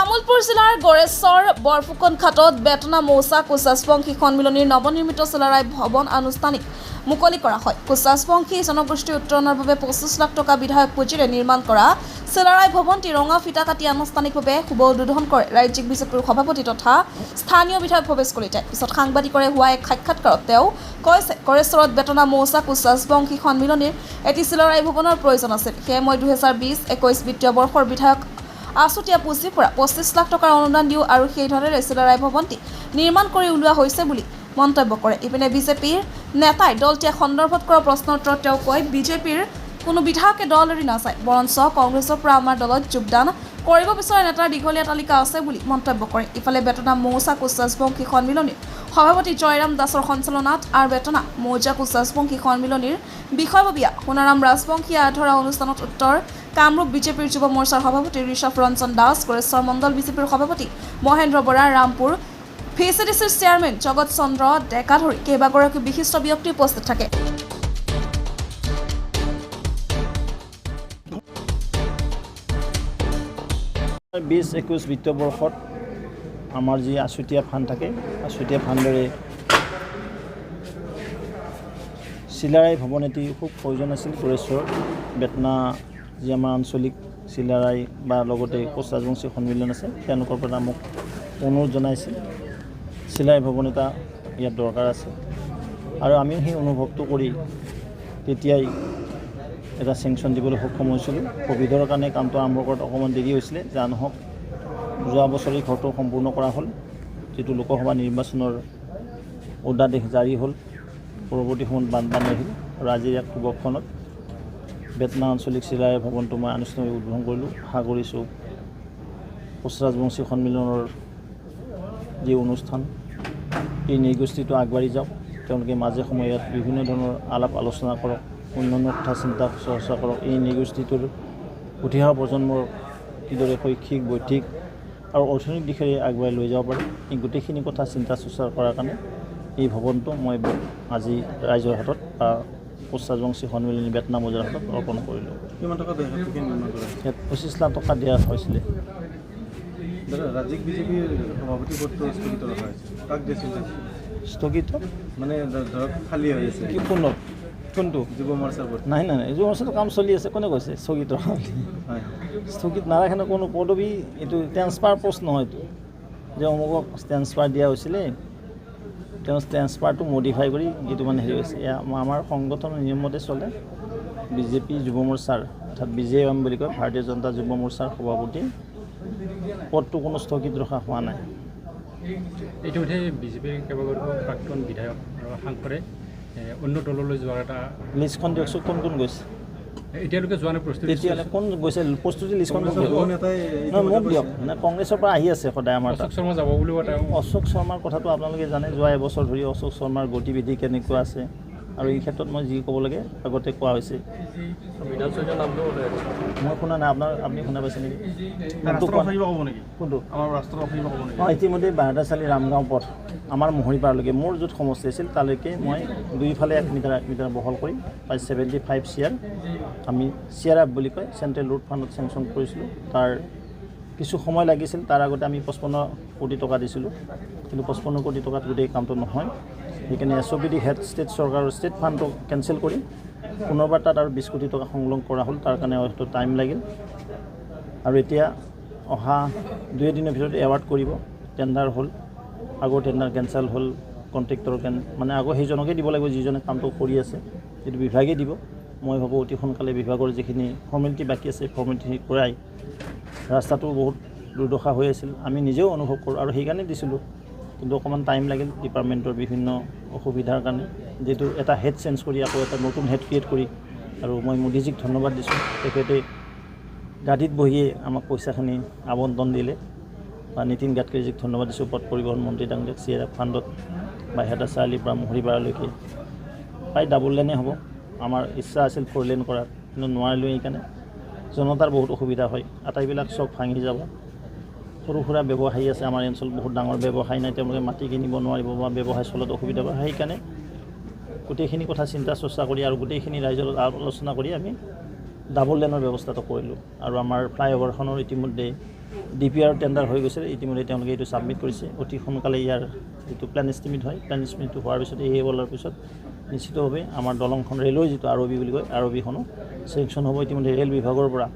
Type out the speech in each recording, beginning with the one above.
তামুলপুৰ জিলাৰ গড়েশ্বৰ বৰফুকন ঘাটত বেতনা মৌচা কোচাছপংখী সন্মিলনীৰ নৱনিৰ্মিত চিলাৰায় ভৱন আনুষ্ঠানিক মুকলি কৰা হয়। কোচাছপংখী জনগোষ্ঠীৰ উত্তৰণৰ বাবে 25 লাখ টকা বিধায়ক পুঁজিৰে নিৰ্মাণ কৰা চিলাৰায় ভৱনটি ৰঙা ফিটা কাটি আনুষ্ঠানিকভাৱে শুভ উদ্বোধন কৰে ৰাজ্যিক বিজেপিৰ সভাপতি তথা স্থানীয় বিধায়ক ভৱেশ কলিতাই। পিছত সাংবাদিকৰে হোৱা এক সাক্ষাৎকাৰত তেওঁ কৈছে, গড়েশ্বৰত বেতনা মৌচা কোচাছপংখী সন্মিলনীৰ এটি চিলাৰায় ভৱনৰ প্ৰয়োজন আছিল। সেয়ে মই 2020-21 বিত্তীয় বৰ্ষৰ বিধায়ক আছুতীয়া পুঁজিৰ পৰা 25 লাখ টকাৰ অনুদান দিওঁ আৰু সেই ধৰণে চিলাৰায় ভৱনটি নিৰ্মাণ কৰি উলিওৱা হৈছে বুলি মন্তব্য কৰে। ইপিনে বিজেপিৰ নেতাই দলটিৰ সন্দৰ্ভত কৰা প্ৰশ্নৰ উত্তৰত তেওঁ কয়, বিজেপিৰ কোনো বিধায়কে দল এৰি নাযায়, বৰঞ্চ কংগ্ৰেছৰ পৰা আমাৰ দলত যোগদান কৰিব বিচৰা নেতাৰ দীঘলীয়া তালিকা আছে বুলি মন্তব্য কৰে। ইফালে বেতনা মৌচা কোচাছপংখী সন্মিলনীৰ সভাপতি জয়ৰাম দাসৰ সঞ্চালনাত আৰু বেতনা মৌজা কোচাছপংখী সন্মিলনীৰ বিষয়ববীয়া সোণাৰাম ৰাজবংশীয়ে ধৰা অনুষ্ঠানত উত্তৰ কামৰূপ বিজেপিৰ যুৱ মৰ্চাৰ সভাপতি ঋষভ ৰঞ্জন দাস, গড়েশ্বৰ মণ্ডল বিজেপিৰ সভাপতি মহেন্দ্ৰ বৰা, ৰামপুৰ ভিচিডিচিৰ চেয়াৰমেন জগত চন্দ্ৰ ডেকা ধৰি কেইবাগৰাকী বিশিষ্ট ব্যক্তি উপস্থিত থাকে। 20-21 বিত্তীয় বৰ্ষত আমাৰ যি আছুতীয়া ফাণ্ড থাকে, আছুতীয়া ফাণ্ডেৰে চিলাৰায় ভৱন এটি খুব প্ৰয়োজন আছিল। গড়েশ্বৰত বেতনা যি আমাৰ আঞ্চলিক চিলাৰায় বা লগতে কোচাছপংখী সন্মিলন আছে, তেওঁলোকৰ পৰা মোক অনুৰোধ জনাইছিল চিলাৰায় ভৱন এটা ইয়াত দৰকাৰ আছে। আৰু আমিও সেই অনুভৱটো কৰি তেতিয়াই এটা চেংচন দিবলৈ সক্ষম হৈছিলোঁ। ক'ভিডৰ কাৰণে কামটো আৰম্ভ কৰাত অকণমান দেৰি হৈছিলে, যা নহওক যোৱা বছৰেই ঘৰটো সম্পূৰ্ণ কৰা হ'ল। যিটো লোকসভা নিৰ্বাচনৰ অধ্যাদেশ জাৰি হ'ল, পৰৱৰ্তী সময়ত বানপানী আহিল আৰু আজিৰ এক শুভক্ষণত বেতনা আঞ্চলিক চিলাৰায় ভৱনটো মই আনুষ্ঠানিক উদ্বোধন কৰিলোঁ। আশা কৰিছোঁ কোচাছপংখী সন্মিলনৰ যি অনুষ্ঠান, এই নৃগোষ্ঠীটো আগবাঢ়ি যাওক, তেওঁলোকে মাজে সময়ে ইয়াত বিভিন্ন ধৰণৰ আলাপ আলোচনা কৰক, অন্যান্য কথা চিন্তা চৰ্চা কৰক। এই নৃগোষ্ঠীটোৰ উঠি অহা প্ৰজন্মৰ কিদৰে শৈক্ষিক, বৌদ্ধিক আৰু অৰ্থনৈতিক দিশেৰে আগুৱাই লৈ যাব পাৰে, এই গোটেইখিনি কথা চিন্তা চৰ্চা কৰাৰ কাৰণে এই ভৱনটো মই আজি ৰাইজৰ হাতত বা কোচাছপংখী সন্মিলনী বেতনা মৌজাৰ হাতত অৰ্পণ কৰিলোঁ। কিমান টকা ইয়াত 25 লাখ টকা দিয়া হৈছিলে। ৰাজ্যিক বিজেপিৰ সভাপতি পদটো স্থগিত ৰখা হৈছে, কাক দিছিল? স্থগিত মানে ধৰক খালী হৈ আছে। কি কোনটো যুৱ মৰ্চাৰ পদ? নাই, যুৱ মৰ্চাটো কাম চলি আছে। কোনে কৈছে স্থগিত ৰখা বুলি? হয়, স্থগিত নাৰাখে ন, কোনো পদবী এইটো ট্ৰেন্সফাৰ পোষ্ট নহয়। এইটো যে অমুকক ট্ৰেন্সফাৰ দিয়া হৈছিলে, তেওঁ ট্ৰেন্সফাৰটো মডিফাই কৰি এইটো মানে হেৰি হৈছে। আমাৰ সংগঠনৰ নিয়মতে চলে। বিজেপি যুৱ মৰ্চাৰ অৰ্থাৎ BJM বুলি কয়, ভাৰতীয় জনতা যুৱ মৰ্চাৰ সভাপতি পদটো কোনো স্থগিত ৰখা হোৱা নাই। ইতিমধ্যে বিজেপিৰ কেইবাগৰাকীও প্ৰাক্তন বিধায়ক আৰু সাংসদে অন্য দললৈ যোৱাৰ এটা লিষ্টখন দিয়কচোন, কোন কোন গৈছে এতিয়ালৈকে যোৱা নাই প্ৰস্তুতি? তেতিয়াহ'লে কোন গৈছে প্ৰস্তুতি লিষ্টখন মোক দিয়ক। নেতাই মোক দিয়ক। মানে কংগ্ৰেছৰ পৰা আহি আছে সদায় আমাৰ তাত। অশোক শৰ্মা যাব বুলিও এটা অশোক শৰ্মাৰ কথাটো আপোনালোকে জানে, যোৱা এবছৰ ধৰি অশোক শৰ্মাৰ গতিবিধি কেনেকুৱা আছে, আৰু এই ক্ষেত্ৰত মই যি ক'ব লাগে আগতে কোৱা হৈছে। বিধানসভাৰ নামটো মই শুনা নাই, আপুনি শুনা পাইছে নেকি? কোনটো? আমাৰ ৰাষ্ট্ৰৰ অসীম হ'ব নেকি? অঁ, ইতিমধ্যে বাহাদাচালি ৰামগাঁও পথ আমাৰ মহৰীপাৰলৈকে মোৰ য'ত সমষ্টি আছিল তালৈকে মই দুইফালে 1 মিটাৰ বহল কৰি প্ৰায় 75 CR আমি CRF বুলি কয় চেণ্ট্ৰেল ৰোড ফাণ্ডত চেংচন কৰিছিলোঁ। তাৰ কিছু সময় লাগিছিল, তাৰ আগতে আমি 55 কোটি টকা দিছিলোঁ, কিন্তু 55 কোটি টকাত গোটেই কামটো নহয়। সেইকাৰণে SOPD হেড ষ্টেট চৰকাৰৰ ষ্টেট ফাণ্ডটো কেঞ্চেল কৰি পুনৰবাৰ তাত আৰু 20 কোটি টকা সংলগ্ন কৰা হ'ল। তাৰ কাৰণে হয়তো টাইম লাগিল, আৰু এতিয়া অহা 2 দিনৰ ভিতৰত এৱাৰ্ড কৰিব। টেণ্ডাৰ হ'ল, আগৰ টেণ্ডাৰ কেঞ্চেল হ'ল, কণ্ট্ৰেক্টৰ মানে আগৰ সেইজনকে দিব লাগিব যিজনে কামটো কৰি আছে, যিটো বিভাগেই দিব। মই ভাবোঁ অতি সোনকালে বিভাগৰ যিখিনি ফৰ্মেলিটি বাকী আছে ফৰ্মেলিটি কৰাই। ৰাস্তাটো বহুত দুৰ্দশা হৈ আছিল, আমি নিজেও অনুভৱ কৰোঁ, আৰু সেইকাৰণে দিছিলোঁ, কিন্তু অকণমান টাইম লাগিল ডিপাৰ্টমেণ্টৰ বিভিন্ন অসুবিধাৰ কাৰণে। যিহেতু এটা হেড চেঞ্জ কৰি আকৌ এটা নতুন হেড ক্ৰিয়েট কৰি, আৰু মই মোদীজীক ধন্যবাদ দিছোঁ, তেখেতে গাড়ীত বহিয়ে আমাক পইচাখিনি আবণ্টন দিলে, বা নীতিন গাডকাৰীজীক ধন্যবাদ দিছোঁ, পথ পৰিবহণ মন্ত্ৰী ডাঙৰীয়াক। CRF ফাণ্ডত বাহাদাচালিৰ পৰা মহৰীপাৰালৈকে প্ৰায় ডাবল লেনেই হ'ব। আমাৰ ইচ্ছা আছিল 4 লেন কৰাৰ, কিন্তু নোৱাৰিলোঁ। সেইকাৰণে জনতাৰ বহুত অসুবিধা হয়, আটাইবিলাক চব ভাঙি যাব। সৰু সুৰা ব্যৱসায়ী আছে আমাৰ অঞ্চলত, বহুত ডাঙৰ ব্যৱসায় নাই, তেওঁলোকে মাটি কিনিব নোৱাৰিব বা ব্যৱসায় চলত অসুবিধা পায়। সেইকাৰণে গোটেইখিনি কথা চিন্তা চৰ্চা কৰি আৰু গোটেইখিনি ৰাইজৰ আলোচনা কৰি আমি ডাবল লেনৰ ব্যৱস্থাটো কৰিলোঁ। আৰু আমাৰ ফ্লাইঅভাৰখনৰ ইতিমধ্যে DPR টেণ্ডাৰ হৈ গৈছে ইতিমধ্যে তেওঁলোকে এইটো ছাবমিট কৰিছে অতি সোনকালে ইয়াৰ যিটো প্লেন এষ্টিমেট হয় প্লেন এষ্টিমেটটো হোৱাৰ পিছত এই বলাৰ পিছত নিশ্চিতভাৱে আমাৰ দলংখন ৰেলৱেৰ যিটো ROB বুলি কয় ROBখনো চেংচন হ'ব ইতিমধ্যে ৰেল বিভাগৰ পৰা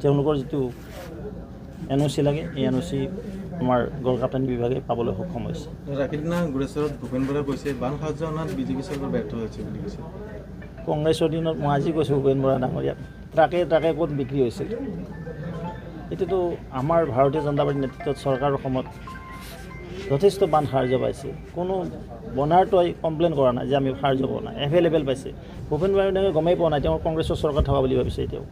তেওঁলোকৰ যিটো NOC লাগে এই NOC আমাৰ গড়কাপ্তানি বিভাগে পাবলৈ সক্ষম হৈছে ৰাতিদিনা গুৰেশ্বৰত ভূপেন বৰাই কৈছে বান সাহায্য অনাত বিজেপি চৰকাৰ ব্যৰ্থ হৈছে বুলি কৈছে কংগ্ৰেছৰ দিনত মই আজি কৈছোঁ ভূপেন বৰা ডাঙৰীয়াক ট্ৰাকে ক'ত বিক্ৰী হৈছিল এইটোতো আমাৰ ভাৰতীয় জনতা পাৰ্টীৰ নেতৃত্বত চৰকাৰৰ সময়ত যথেষ্ট বান সাহায্য পাইছে কোনো বনাৰটোৱে কমপ্লেইন কৰা নাই যে আমি সাহায্য পোৱা নাই এভেইলেবল পাইছে ভূপেন বৰাই গমেই পোৱা নাই তেওঁ কংগ্ৰেছৰ চৰকাৰ থকা বুলি ভাবিছে এতিয়াও